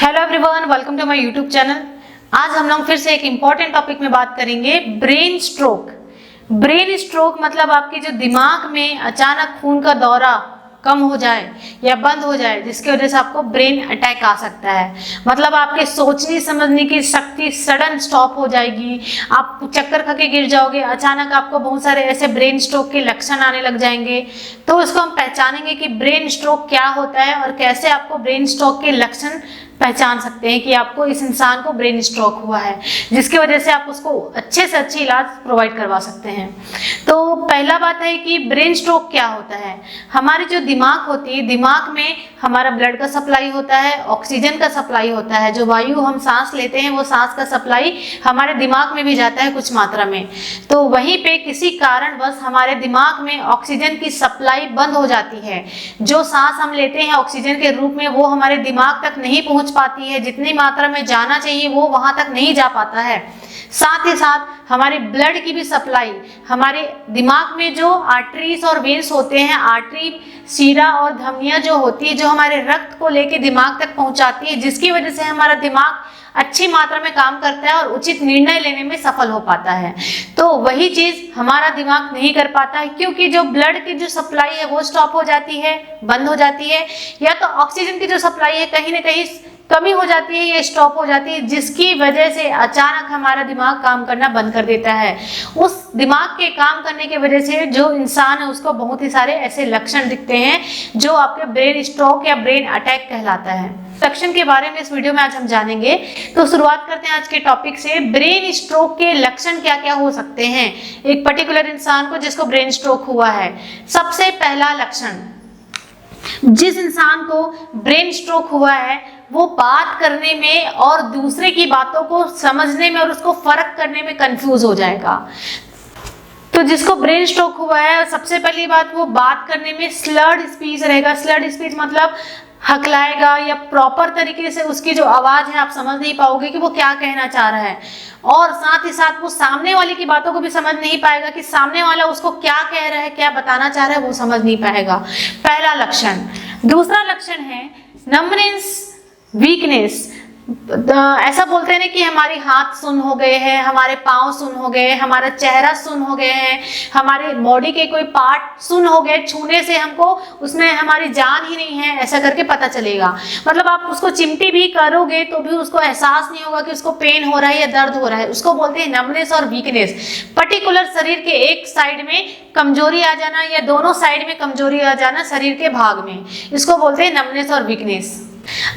Hello everyone, welcome to my YouTube channel. आज हम लोग फिर से एक इम्पॉर्टेंट टॉपिक में बात करेंगे, ब्रेन स्ट्रोक। ब्रेन स्ट्रोक मतलब आपके जो दिमाग में अचानक खून का दौरा कम हो जाए या बंद हो जाए, जिसकी वजह से आपको ब्रेन अटैक आ सकता है। मतलब आपके सोचने समझने की शक्ति सडन स्टॉप हो जाएगी, आप चक्कर खा के गिर जाओगे, अचानक आपको बहुत सारे ऐसे ब्रेन स्ट्रोक के लक्षण आने लग जाएंगे। तो इसको हम पहचानेंगे कि ब्रेन स्ट्रोक क्या होता है और कैसे आपको ब्रेन स्ट्रोक के लक्षण पहचान सकते हैं कि आपको इस इंसान को ब्रेन स्ट्रोक हुआ है, जिसकी वजह से आप उसको अच्छे से अच्छी इलाज प्रोवाइड करवा सकते हैं। तो पहला बात है कि ब्रेन स्ट्रोक क्या होता है। हमारी जो दिमाग होती है, दिमाग में हमारा ब्लड का सप्लाई होता है, ऑक्सीजन का सप्लाई होता है, जो वायु हम सांस लेते हैं वो सांस का सप्लाई हमारे दिमाग में भी जाता है कुछ मात्रा में। तो वहीं पे किसी कारणवश हमारे दिमाग में ऑक्सीजन की सप्लाई बंद हो जाती है। जो सांस हम लेते हैं ऑक्सीजन के रूप में, वो हमारे दिमाग तक नहीं पहुंच पाती है, जितनी मात्रा में जाना चाहिए वो वहां तक नहीं जा पाता है। साथ ही साथ हमारे ब्लड की भी सप्लाई, हमारे दिमाग में जो आर्टरीज और वेन्स होते हैं, आर्टरी, शीरा और धमनियां जो होती है, जो हमारे रक्त को लेके दिमाग तक पहुंचाती है, जिसकी वजह से हमारा दिमाग अच्छी मात्रा में काम करता है और उचित निर्णय लेने में सफल हो पाता है। तो वही चीज हमारा दिमाग नहीं कर पाता है, क्योंकि जो ब्लड की जो सप्लाई है वो स्टॉप हो जाती है, बंद हो जाती है, या तो ऑक्सीजन की जो सप्लाई है कहीं ना कहीं कमी हो जाती है या स्टॉप हो जाती है, जिसकी वजह से अचानक हमारा दिमाग काम करना बंद कर देता है। उस दिमाग के काम करने की वजह से जो इंसान है उसको बहुत ही सारे ऐसे लक्षण दिखते हैं जो आपके ब्रेन स्ट्रोक या ब्रेन अटैक कहलाता है। लक्षण के बारे में इस वीडियो में आज हम जानेंगे। तो शुरुआत करते हैं आज के टॉपिक से। ब्रेन स्ट्रोक के लक्षण क्या क्या हो सकते हैं एक पर्टिकुलर इंसान को जिसको ब्रेन स्ट्रोक हुआ है। सबसे पहला लक्षण, जिस इंसान को ब्रेन स्ट्रोक हुआ है वो बात करने में और दूसरे की बातों को समझने में और उसको फर्क करने में कंफ्यूज हो जाएगा। तो जिसको ब्रेन स्ट्रोक हुआ है, सबसे पहली बात, वो बात करने में स्लर्ड स्पीच रहेगा। स्लर्ड स्पीच मतलब हकलाएगा या प्रॉपर तरीके से उसकी जो आवाज है आप समझ नहीं पाओगे कि वो क्या कहना चाह रहा है, और साथ ही साथ वो सामने वाले की बातों को भी समझ नहीं पाएगा कि सामने वाला उसको क्या कह रहा है, क्या बताना चाह रहा है, वो समझ नहीं पाएगा। पहला लक्षण। दूसरा लक्षण है नम्बनेस, वीकनेस। ऐसा बोलते हैं ना कि हमारे हाथ सुन्न हो गए हैं, हमारे पांव सुन्न हो गए, हमारा चेहरा सुन्न हो गए हैं, हमारे बॉडी के कोई पार्ट सुन्न हो गए, छूने से हमको उसमें हमारी जान ही नहीं है ऐसा करके पता चलेगा। मतलब आप उसको चिमटी भी करोगे तो भी उसको एहसास नहीं होगा कि उसको पेन हो रहा है या दर्द हो रहा है। उसको बोलते हैं नम्बनेस और वीकनेस। पर्टिकुलर शरीर के एक साइड में कमजोरी आ जाना या दोनों साइड में कमजोरी आ जाना शरीर के भाग में, इसको बोलते हैं नम्बनेस और वीकनेस।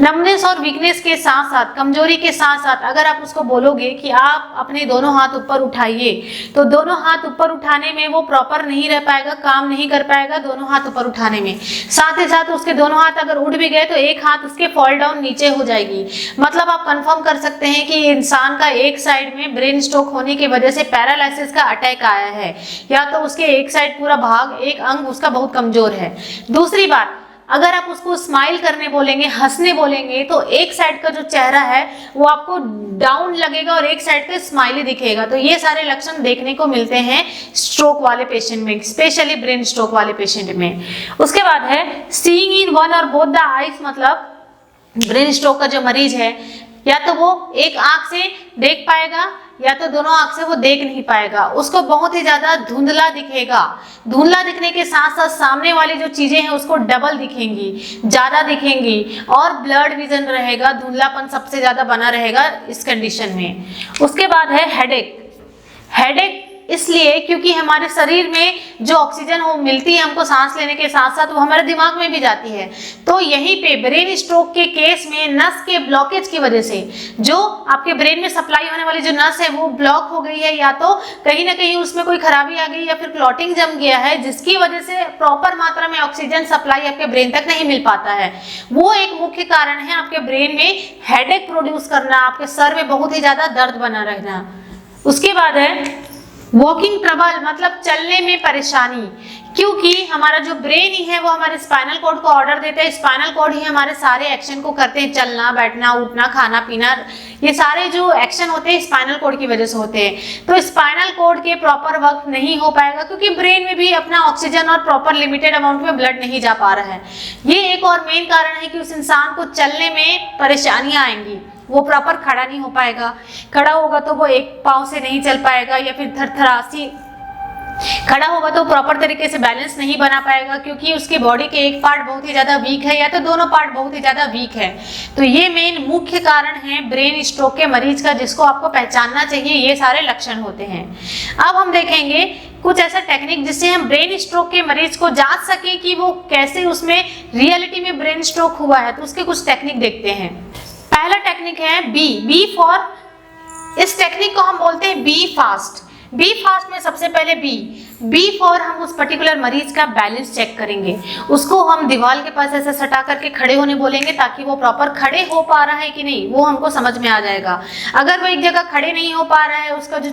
नम्बनेस और वीकनेस के साथ साथ, कमजोरी के साथ साथ, अगर आप उसको बोलोगे कि आप अपने दोनों हाथ ऊपर उठाइए, तो दोनों हाथ ऊपर उठाने में वो प्रॉपर नहीं रह पाएगा, काम नहीं कर पाएगा दोनों हाथ ऊपर उठाने में। साथ ही साथ उसके दोनों हाथ अगर उठ भी गए तो एक हाथ उसके फॉल डाउन नीचे हो जाएगी। मतलब आप कंफर्म कर सकते हैं कि इंसान का एक साइड में ब्रेन स्ट्रोक होने की वजह से पैरालिसिस का अटैक आया है, या तो उसके एक साइड पूरा भाग, एक अंग उसका बहुत कमजोर है। दूसरी बात, अगर आप उसको स्माइल करने बोलेंगे, हंसने बोलेंगे, तो एक साइड का जो चेहरा है वो आपको डाउन लगेगा और एक साइड का स्माइली दिखेगा। तो ये सारे लक्षण देखने को मिलते हैं स्ट्रोक वाले पेशेंट में, स्पेशली ब्रेन स्ट्रोक वाले पेशेंट में। उसके बाद है सीइंग इन वन और बोथ द आईज। मतलब ब्रेन स्ट्रोक का जो मरीज है, या तो वो एक आंख से देख पाएगा या तो दोनों आंख से वो देख नहीं पाएगा, उसको बहुत ही ज्यादा धुंधला दिखेगा। धुंधला दिखने के साथ साथ सामने वाली जो चीजें हैं उसको डबल दिखेंगी, ज्यादा दिखेंगी, और ब्लड विजन रहेगा, धुंधलापन सबसे ज्यादा बना रहेगा इस कंडीशन में। उसके बाद है हेडेक। हेडेक इसलिए क्योंकि हमारे शरीर में जो ऑक्सीजन वो मिलती है हमको सांस लेने के साथ साथ वो हमारे दिमाग में भी जाती है। तो यहीं पे ब्रेन स्ट्रोक के केस में नस के ब्लॉकेज की वजह से जो आपके ब्रेन में सप्लाई होने वाली जो नस है वो ब्लॉक हो गई है, या तो कहीं ना कहीं उसमें कोई खराबी आ गई या फिर क्लॉटिंग जम गया है, जिसकी वजह से प्रॉपर मात्रा में ऑक्सीजन सप्लाई आपके ब्रेन तक नहीं मिल पाता है। वो एक मुख्य कारण है आपके ब्रेन में हेडेक प्रोड्यूस करना, आपके सर में बहुत ही ज्यादा दर्द बना रहना। उसके बाद है वॉकिंग ट्रबल मतलब चलने में परेशानी, क्योंकि हमारा जो ब्रेन ही है वो हमारे स्पाइनल कॉर्ड को ऑर्डर देता है। स्पाइनल कॉर्ड ही हमारे सारे एक्शन को करते हैं, चलना, बैठना, उठना, खाना पीना, ये सारे जो एक्शन होते हैं स्पाइनल कॉर्ड की वजह से होते हैं। तो स्पाइनल कॉर्ड के प्रॉपर वर्क नहीं हो पाएगा, क्योंकि ब्रेन में भी अपना ऑक्सीजन और प्रॉपर लिमिटेड अमाउंट में ब्लड नहीं जा पा रहा है। ये एक और मेन कारण है कि उस इंसान को चलने में परेशानियां आएंगी, वो प्रॉपर खड़ा नहीं हो पाएगा। खड़ा होगा तो वो एक पाँव से नहीं चल पाएगा, या फिर थरथरासी खड़ा होगा तो प्रॉपर तरीके से बैलेंस नहीं बना पाएगा, क्योंकि उसके बॉडी के एक पार्ट बहुत ही ज्यादा वीक है या तो दोनों पार्ट बहुत ही ज्यादा वीक है। तो ये मेन मुख्य कारण है ब्रेन स्ट्रोक के मरीज का, जिसको आपको पहचानना चाहिए। ये सारे लक्षण होते हैं। अब हम देखेंगे कुछ ऐसा टेक्निक जिससे हम ब्रेन स्ट्रोक के मरीज को जांच सके कि वो कैसे उसमें रियलिटी में ब्रेन स्ट्रोक हुआ है। तो उसके कुछ टेक्निक देखते हैं। पहला टेक्निक है बी फॉर, इस टेक्निक को हम बोलते हैं बी फास्ट। बी फास्ट में सबसे पहले बी फॉर हम उस पर्टिकुलर मरीज का बैलेंस चेक करेंगे। उसको हम दीवार के पास ऐसे सटा करके खड़े होने बोलेंगे, ताकि वो प्रॉपर खड़े हो पा रहा है कि नहीं वो हमको समझ में आ जाएगा। अगर वो एक जगह खड़े नहीं हो पा रहा है, उसका जो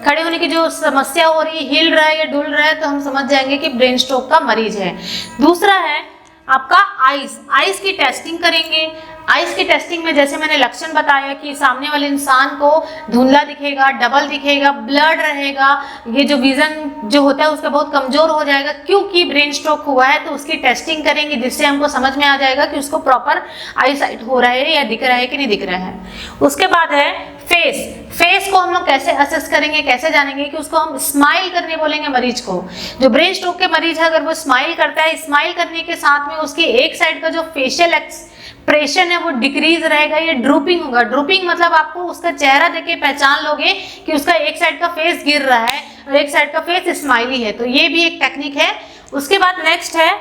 खड़े होने की जो समस्या हो रही है, हिल रहा है या डुल रहा है, तो हम समझ जाएंगे कि ब्रेन स्ट्रोक का मरीज है। दूसरा है आपका आइस की टेस्टिंग करेंगे। आइस की टेस्टिंग में जैसे मैंने लक्षण बताया कि सामने वाले इंसान को धुंधला दिखेगा, डबल दिखेगा, ब्लड रहेगा, ये जो विजन जो होता है उसका बहुत कमजोर हो जाएगा, क्योंकि ब्रेन स्ट्रोक हुआ है। तो उसकी टेस्टिंग करेंगे, जिससे हमको समझ में आ जाएगा कि उसको प्रॉपर आई साइट हो रहा है या दिख रहा है कि नहीं दिख रहा है। उसके बाद है फेस को हम लोग कैसे असेस करेंगे, कैसे जानेंगे कि उसको हम स्माइल करने बोलेंगे मरीज को। जो ब्रेन स्ट्रोक के मरीज है, अगर वो स्माइल करता है, स्माइल करने के साथ में उसकी एक साइड का जो फेशियल एक्सप्रेशन है वो डिक्रीज रहेगा या ड्रूपिंग होगा। ड्रूपिंग मतलब आपको उसका चेहरा देख के पहचान लोगे कि उसका एक साइड का फेस गिर रहा है और एक साइड का फेस स्माइली है। तो ये भी एक टेक्निक है। उसके बाद नेक्स्ट है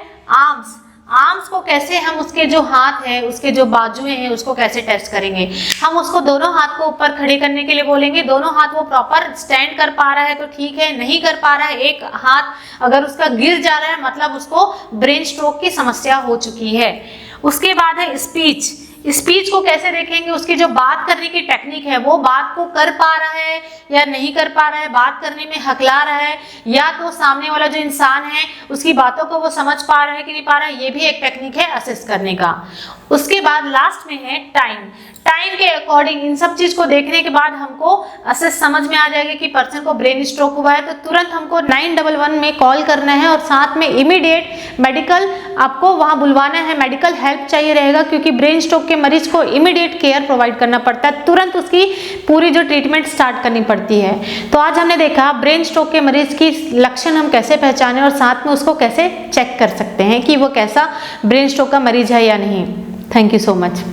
आर्म्स को कैसे हम उसके जो हाथ है, उसके जो बाजुएं हैं, उसको कैसे टेस्ट करेंगे। हम उसको दोनों हाथ को ऊपर खड़े करने के लिए बोलेंगे। दोनों हाथ वो प्रॉपर स्टैंड कर पा रहा है तो ठीक है, नहीं कर पा रहा है, एक हाथ अगर उसका गिर जा रहा है, मतलब उसको ब्रेन स्ट्रोक की समस्या हो चुकी है। उसके बाद है स्पीच को कैसे देखेंगे, उसकी जो बात करने की टेक्निक है, वो बात को कर पा रहा है या नहीं कर पा रहा है, बात करने में हकला रहा है, या तो सामने वाला जो इंसान है उसकी बातों को वो समझ पा रहा है कि नहीं पा रहा है। ये भी एक टेक्निक है असेस करने का। उसके बाद लास्ट में है टाइम के अकॉर्डिंग इन सब चीज को देखने के बाद हमको असेस समझ में आ जाएगा कि पर्सन को ब्रेन स्ट्रोक हुआ है। तो तुरंत हमको 911 में कॉल करना है और साथ में इमीडिएट मेडिकल आपको वहां बुलवाना है। मेडिकल हेल्प चाहिए रहेगा, क्योंकि ब्रेन स्ट्रोक के मरीज को इमीडिएट केयर प्रोवाइड करना पड़ता है, तुरंत उसकी पूरी जो ट्रीटमेंट स्टार्ट करनी पड़ती है। तो आज हमने देखा ब्रेन स्ट्रोक के मरीज की लक्षण हम कैसे पहचाने और साथ में उसको कैसे चेक कर सकते हैं कि वो कैसा ब्रेन स्ट्रोक का मरीज है या नहीं। Thank you so much.